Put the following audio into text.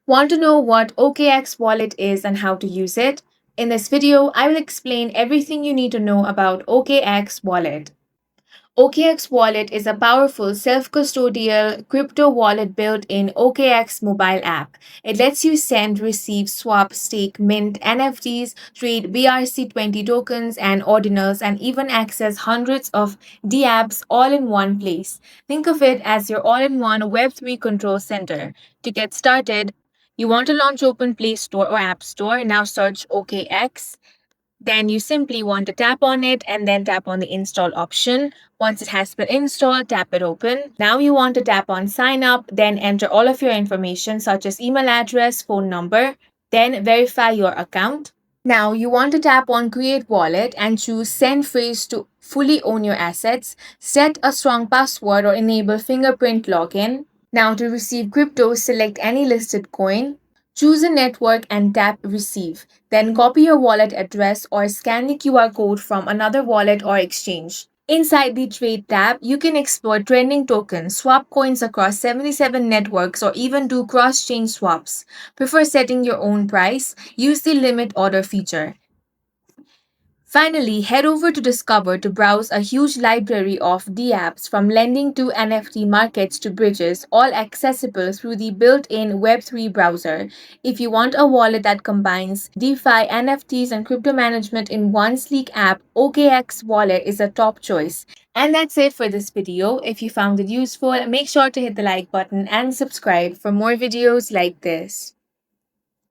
Want to know what OKX Wallet is and how to use it? In this video, I will explain everything you need to know about OKX Wallet. OKX Wallet is a powerful self-custodial crypto wallet built in OKX mobile app. It lets you send, receive, swap, stake, mint NFTs, trade BRC20 tokens and ordinals, and even access hundreds of dApps all in one place. Think of it as your all-in-one Web3 control center. To get started, you want to launch Open Play Store or App Store. Now search OKX. Then you simply want to tap on it and then tap on the install option. Once it has been installed, tap it open. Now you want to tap on sign up, then enter all of your information such as email address, phone number, then verify your account. Now you want to tap on create wallet and choose send phrase to fully own your assets, set a strong password or enable fingerprint login. Now to receive crypto, select any listed coin. Choose a network and tap receive. Then copy your wallet address or scan the QR code from another wallet or exchange. Inside the Trade tab, you can explore trending tokens, swap coins across 77 networks, or even do cross chain swaps. Prefer setting your own price? Use the limit order feature. Finally, head over to Discover to browse a huge library of dApps from lending to NFT markets to bridges, all accessible through the built in Web3 browser. If you want a wallet that combines DeFi, NFTs, and crypto management in one sleek app, OKX Wallet is a top choice. And that's it for this video. If you found it useful, make sure to hit the like button and subscribe for more videos like this.